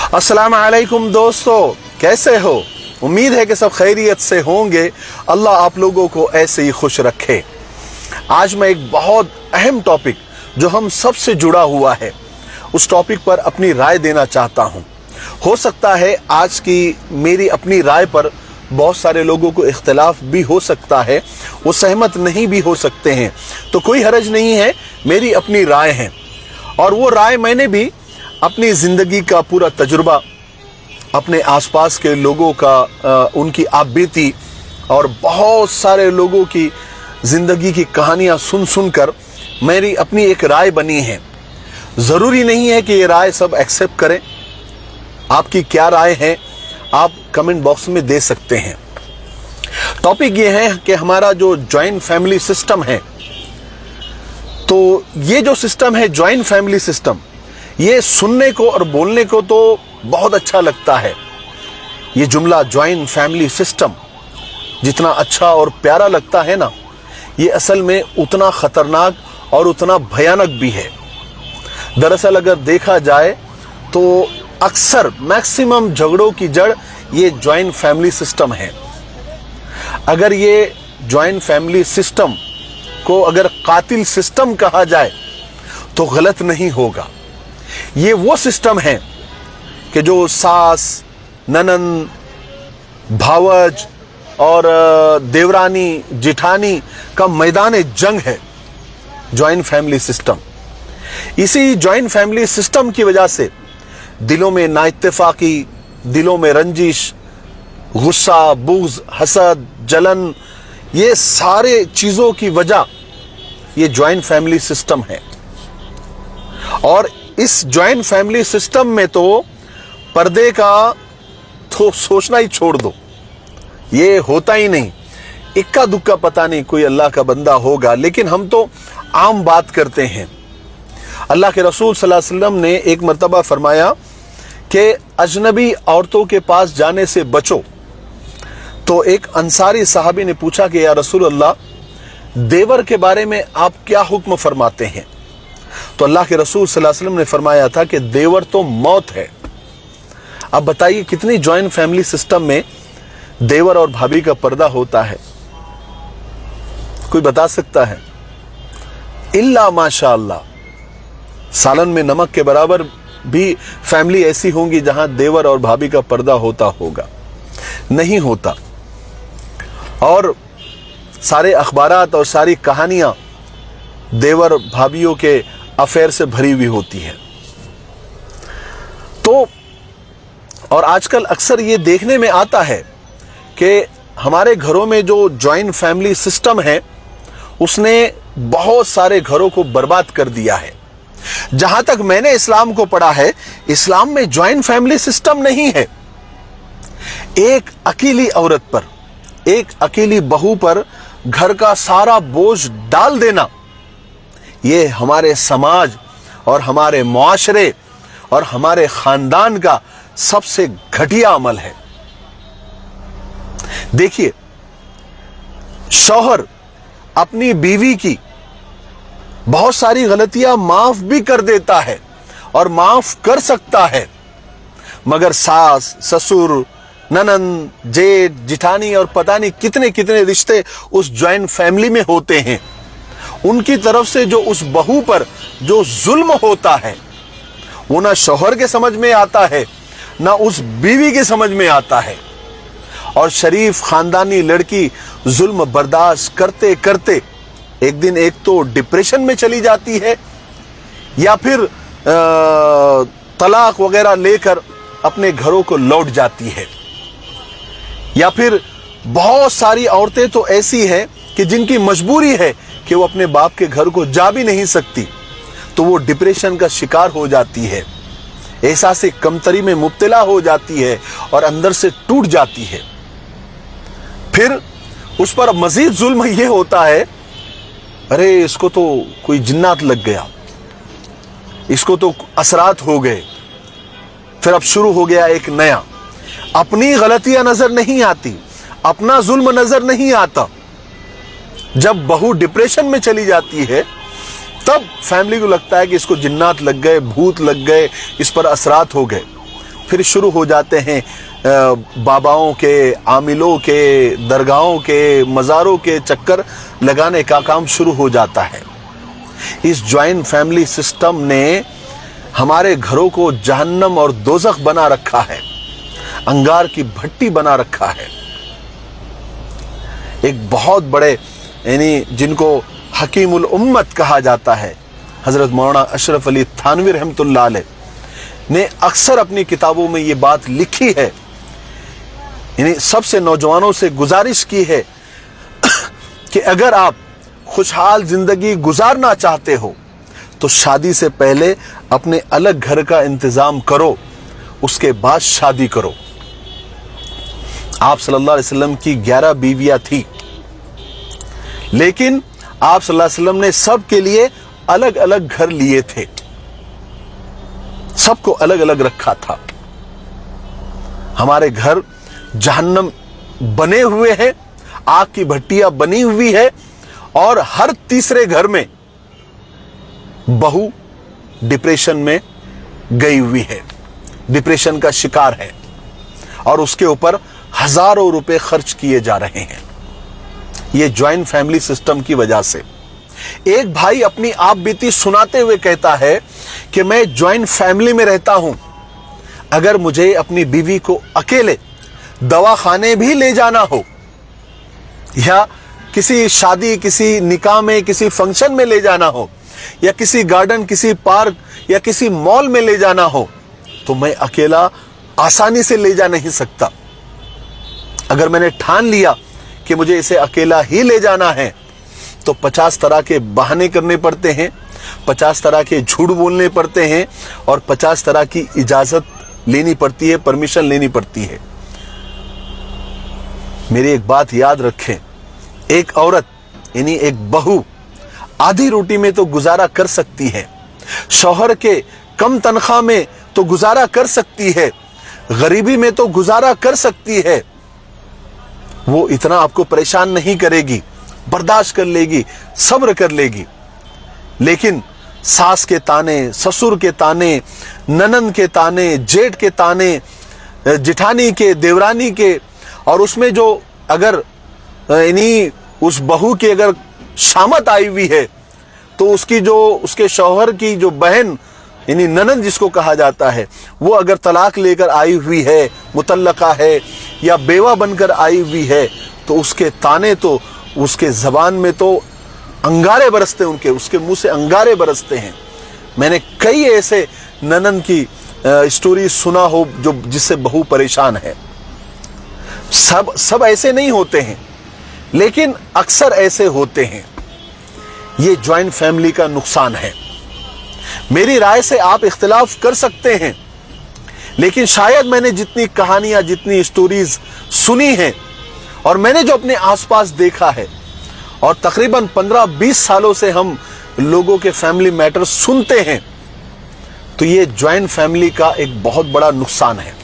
अस्सलाम वालेकुम दोस्तों, कैसे हो? उम्मीद है कि सब खैरियत से होंगे। अल्लाह आप लोगों को ऐसे ही खुश रखे। आज मैं एक बहुत अहम टॉपिक जो हम सबसे जुड़ा हुआ है, उस टॉपिक पर अपनी राय देना चाहता हूं। हो सकता है आज की मेरी अपनी राय पर बहुत सारे लोगों को इख्तिलाफ भी हो सकता है, वो सहमत नहीं भी हो सकते हैं, तो कोई हर्ज नहीं है, मेरी अपनी राय है। और वो राय मैंने भी अपनी ज़िंदगी का पूरा तजुर्बा, अपने आसपास के लोगों का उनकी आप बीती और बहुत सारे लोगों की ज़िंदगी की कहानियाँ सुन सुनकर मेरी अपनी एक राय बनी है। ज़रूरी नहीं है कि ये राय सब एक्सेप्ट करें। आपकी क्या राय है आप कमेंट बॉक्स में दे सकते हैं। टॉपिक ये है कि हमारा जो जॉइंट फैमिली सिस्टम है, तो ये जो सिस्टम है जॉइंट फैमिली सिस्टम, ये सुनने को और बोलने को तो बहुत अच्छा लगता है। ये जुमला जॉइंट फैमिली सिस्टम जितना अच्छा और प्यारा लगता है ना, ये असल में उतना खतरनाक और उतना भयानक भी है। दरअसल अगर देखा जाए तो अक्सर मैक्सिमम झगड़ों की जड़ ये जॉइंट फैमिली सिस्टम है। अगर ये जॉइंट फैमिली सिस्टम को अगर कातिल सिस्टम कहा जाए तो गलत नहीं होगा। ये वो सिस्टम है कि जो सास, ननंद, भावज और देवरानी, जिठानी का मैदान जंग है जॉइंट फैमिली सिस्टम। इसी जॉइंट फैमिली सिस्टम की वजह से दिलों में नाइत्तेफाकी, दिलों में रंजिश, गुस्सा, बुग़्ज़, हसद, जलन, ये सारे चीज़ों की वजह ये जॉइंट फैमिली सिस्टम है। और इस जॉइंट फैमिली सिस्टम में तो पर्दे का तो सोचना ही छोड़ दो, ये होता ही नहीं। इक्का दुक्का पता नहीं कोई अल्लाह का बंदा होगा, लेकिन हम तो आम बात करते हैं। अल्लाह के रसूल सल्लल्लाहु अलैहि वसल्लम ने एक मर्तबा फरमाया कि अजनबी औरतों के पास जाने से बचो। तो एक अंसारी साहबी ने पूछा कि या रसूल अल्लाह, देवर के बारे में आप क्या हुक्म फरमाते हैं? तो अल्लाह के रसूल सल्लल्लाहु अलैहि वसल्लम ने फरमाया था कि देवर तो मौत है। अब बताइए कितनी जॉइंट फैमिली सिस्टम में देवर और भाभी का पर्दा होता है? कोई बता सकता है? इल्ला माशाअल्लाह, सालन में नमक के बराबर भी फैमिली ऐसी होंगी जहां देवर और भाभी का पर्दा होता होगा। नहीं होता। और सारे अखबारात और सारी कहानियां देवर भाभीओं के अफेयर से भरी हुई होती है। तो और आजकल अक्सर ये देखने में आता है कि हमारे घरों में जो जॉइंट फैमिली सिस्टम है उसने बहुत सारे घरों को बर्बाद कर दिया है। जहां तक मैंने इस्लाम को पढ़ा है, इस्लाम में जॉइंट फैमिली सिस्टम नहीं है। एक अकेली औरत पर, एक अकेली बहू पर घर का सारा बोझ डाल देना, ये हमारे समाज और हमारे मुआशरे और हमारे खानदान का सबसे घटिया अमल है। देखिए, शौहर अपनी बीवी की बहुत सारी गलतियां माफ भी कर देता है और माफ कर सकता है, मगर सास, ससुर, ननंद, जेठ, जिठानी और पता नहीं कितने कितने रिश्ते उस जॉइंट फैमिली में होते हैं, उनकी तरफ से जो उस बहू पर जो जुल्म होता है वो ना शौहर के समझ में आता है ना उस बीवी के समझ में आता है। और शरीफ खानदानी लड़की जुल्म बर्दाश्त करते करते एक दिन एक तो डिप्रेशन में चली जाती है, या फिर तलाक वगैरह लेकर अपने घरों को लौट जाती है। या फिर बहुत सारी औरतें तो ऐसी हैं कि जिनकी मजबूरी है कि वो अपने बाप के घर को जा भी नहीं सकती, तो वो डिप्रेशन का शिकार हो जाती है, एहसास कमतरी में मुब्तला हो जाती है और अंदर से टूट जाती है। फिर उस पर मजीद जुल्म ये होता है, अरे इसको तो कोई जिन्नात लग गया, इसको तो असरात हो गए। फिर अब शुरू हो गया एक नया। अपनी गलतियां नजर नहीं आती, अपना जुल्म नजर नहीं आता। जब बहू डिप्रेशन में चली जाती है तब फैमिली को लगता है कि इसको जिन्नात लग गए, भूत लग गए, इस पर असरात हो गए। फिर शुरू हो जाते हैं बाबाओं के, आमिलों के, दरगाहों के, मज़ारों के चक्कर लगाने का काम शुरू हो जाता है। इस जॉइंट फैमिली सिस्टम ने हमारे घरों को जहन्नम और दोज़ख बना रखा है, अंगार की भट्टी बना रखा है। एक बहुत बड़े यानी जिनको हकीमुल उम्मत कहा जाता है, हजरत मौलाना अशरफ अली थानवी रहमतुल्लाह अलैह ने अक्सर अपनी किताबों में ये बात लिखी है, यानी सबसे नौजवानों से गुजारिश की है कि अगर आप खुशहाल जिंदगी गुजारना चाहते हो तो शादी से पहले अपने अलग घर का इंतजाम करो, उसके बाद शादी करो। आप सल्लल्लाहु अलैहि वसल्लम की 11 बीवियां थी, लेकिन आप सल्लल्लाहु अलैहि वसल्लम ने सबके लिए अलग अलग घर लिए थे, सबको अलग अलग रखा था। हमारे घर जहन्नम बने हुए हैं, आग की भट्टियां बनी हुई है, और हर तीसरे घर में बहू डिप्रेशन में गई हुई है, डिप्रेशन का शिकार है, और उसके ऊपर हजारों रुपए खर्च किए जा रहे हैं। ये ज्वाइंट फैमिली सिस्टम की वजह से। एक भाई अपनी आप बीती सुनाते हुए कहता है कि मैं ज्वाइंट फैमिली में रहता हूं, अगर मुझे अपनी बीवी को अकेले दवाखाने भी ले जाना हो, या किसी शादी, किसी निकाह में, किसी फंक्शन में ले जाना हो, या किसी गार्डन, किसी पार्क या किसी मॉल में ले जाना हो, तो मैं अकेला आसानी से ले जा नहीं सकता। अगर मैंने ठान लिया कि मुझे इसे अकेला ही ले जाना है, तो 50 तरह के बहाने करने पड़ते हैं, 50 तरह के झूठ बोलने पड़ते हैं, और 50 तरह की इजाजत लेनी पड़ती है, परमिशन लेनी पड़ती है। मेरी एक बात याद रखें, एक औरत यानी एक बहू आधी रोटी में तो गुजारा कर सकती है, शौहर के कम तनख्वाह में तो गुजारा कर सकती है, गरीबी में तो गुजारा कर सकती है। वो इतना आपको परेशान नहीं करेगी, बर्दाश्त कर लेगी, सब्र कर लेगी। लेकिन सास के ताने, ससुर के ताने, ननंद के ताने, जेठ के ताने, जिठानी के, देवरानी के, और उसमें जो अगर यानी उस बहू की अगर शामत आई हुई है, तो उसकी जो उसके शौहर की जो बहन यानी ननंद जिसको कहा जाता है, वो अगर तलाक लेकर आई हुई है, मुतल्लका है, या बेवा बनकर आई हुई है, तो उसके ताने तो उसके जबान में तो अंगारे बरसते, उसके मुंह से अंगारे बरसते हैं। मैंने कई ऐसे ननंद की स्टोरी सुना हो जो जिससे बहू परेशान है। सब ऐसे नहीं होते हैं, लेकिन अक्सर ऐसे होते हैं। ये ज्वाइंट फैमिली का नुकसान है। मेरी राय से आप इख्तिलाफ कर सकते हैं, लेकिन शायद मैंने जितनी कहानियां, जितनी स्टोरीज सुनी हैं, और मैंने जो अपने आसपास देखा है, और तकरीबन 15-20 सालों से हम लोगों के फैमिली मैटर सुनते हैं, तो ये ज्वाइंट फैमिली का एक बहुत बड़ा नुकसान है।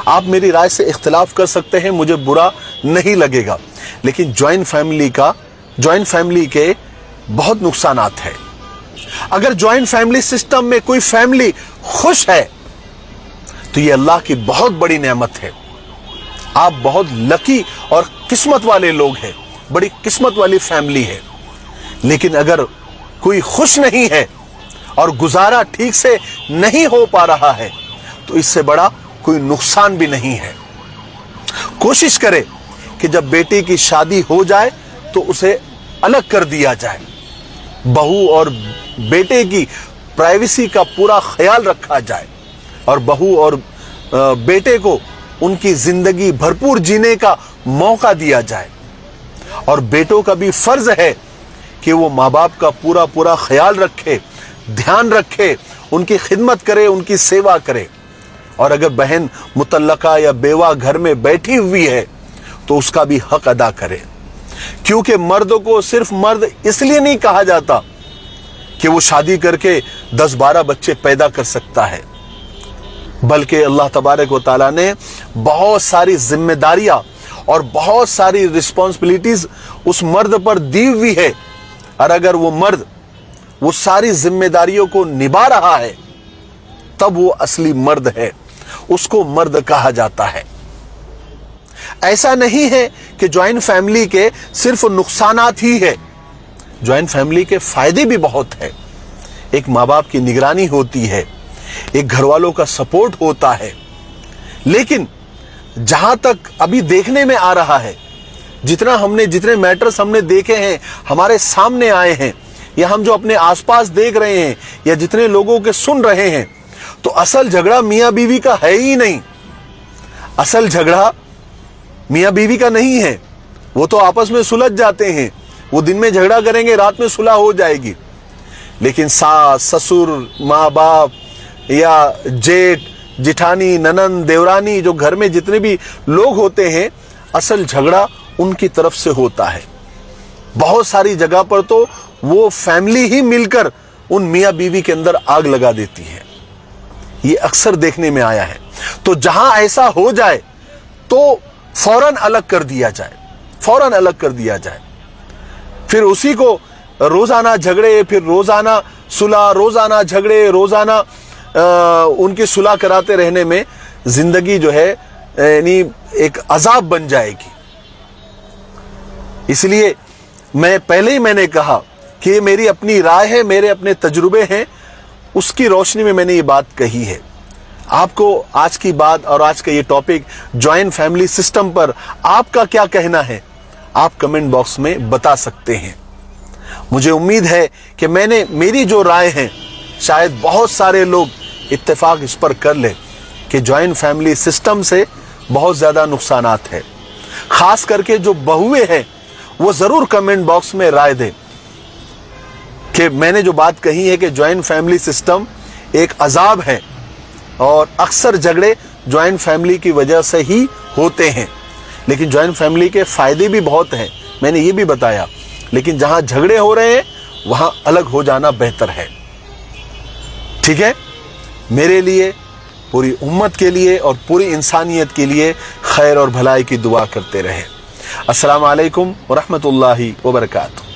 आप मेरी राय से इख्तिलाफ कर सकते हैं, मुझे बुरा नहीं लगेगा, लेकिन ज्वाइंट फैमिली के बहुत नुकसानात है। अगर ज्वाइंट फैमिली सिस्टम में कोई फैमिली खुश है, तो ये अल्लाह की बहुत बड़ी नेमत है। आप बहुत लकी और किस्मत वाले लोग हैं, बड़ी किस्मत वाली फैमिली है। लेकिन अगर कोई खुश नहीं है और गुजारा ठीक से नहीं हो पा रहा है, तो इससे बड़ा कोई नुकसान भी नहीं है। कोशिश करें कि जब बेटी की शादी हो जाए तो उसे अलग कर दिया जाए, बहू और बेटे की प्राइवेसी का पूरा ख्याल रखा जाए, और बहू और बेटे को उनकी जिंदगी भरपूर जीने का मौका दिया जाए। और बेटों का भी फर्ज है कि वो माँ बाप का पूरा पूरा ख्याल रखे, ध्यान रखे, उनकी खिदमत करे, उनकी सेवा करे। और अगर बहन मुतल्लका या बेवा घर में बैठी हुई है, तो उसका भी हक अदा करे। क्योंकि मर्दों को सिर्फ मर्द इसलिए नहीं कहा जाता कि वो शादी करके 10-12 बच्चे पैदा कर सकता है, बल्कि अल्लाह तबारक व तआला ने बहुत सारी जिम्मेदारियां और बहुत सारी रिस्पॉन्सिबिलिटीज उस मर्द पर दी हुई है। और अगर वो मर्द वो सारी जिम्मेदारियों को निभा रहा है, तब वो असली मर्द है। उसको मर्द कहा जाता है। ऐसा नहीं है कि ज्वाइंट फैमिली के सिर्फ नुकसानात ही है, ज्वाइंट फैमिली के फायदे भी बहुत है। एक माँ बाप की निगरानी होती है, एक घर वालों का सपोर्ट होता है। लेकिन जहां तक अभी देखने में आ रहा है, जितने मैटर्स हमने देखे हैं, हमारे सामने आए हैं, या हम जो अपने आसपास देख रहे हैं, या जितने लोगों के सुन रहे हैं, तो असल झगड़ा मियां बीवी का है ही नहीं। असल झगड़ा मियां बीवी का नहीं है। वो तो आपस में सुलझ जाते हैं, वो दिन में झगड़ा करेंगे, रात में सुलह हो जाएगी। लेकिन सास, ससुर, माँ बाप या जेठ, जिठानी, ननंद, देवरानी, जो घर में जितने भी लोग होते हैं, असल झगड़ा उनकी तरफ से होता है। बहुत सारी जगह पर तो वो फैमिली ही मिलकर उन मियां बीवी के अंदर आग लगा देती है। ये अक्सर देखने में आया है। तो जहां ऐसा हो जाए तो फौरन अलग कर दिया जाए, फौरन अलग कर दिया जाए। फिर उसी को रोजाना झगड़े, फिर रोजाना सुलह, रोजाना झगड़े, रोजाना उनकी सुलह कराते रहने में जिंदगी जो है यानी एक अजाब बन जाएगी। इसलिए मैंने कहा कि ये मेरी अपनी राय है, मेरे अपने तजुर्बे हैं, उसकी रोशनी में मैंने ये बात कही है। आपको आज की बात और आज का ये टॉपिक ज्वाइंट फैमिली सिस्टम पर आपका क्या कहना है, आप कमेंट बॉक्स में बता सकते हैं। मुझे उम्मीद है कि मेरी जो राय है, शायद बहुत सारे लोग इत्तेफाक इस पर कर ले कि ज्वाइंट फैमिली सिस्टम से बहुत ज्यादा नुकसानात है। खास करके जो बहुएं हैं वो जरूर कमेंट बॉक्स में राय दें कि मैंने जो बात कही है कि ज्वाइंट फैमिली सिस्टम एक अजाब है और अक्सर झगड़े ज्वाइंट फैमिली की वजह से ही होते हैं। लेकिन ज्वाइंट फैमिली के फायदे भी बहुत हैं, मैंने ये भी बताया। लेकिन जहां झगड़े हो रहे हैं वहां अलग हो जाना बेहतर है। ठीक है, मेरे लिए, पूरी उम्मत के लिए और पूरी इंसानियत के लिए खैर और भलाई की दुआ करते रहे। अस्सलाम वालेकुम व रहमतुल्लाहि व बरकातुहू।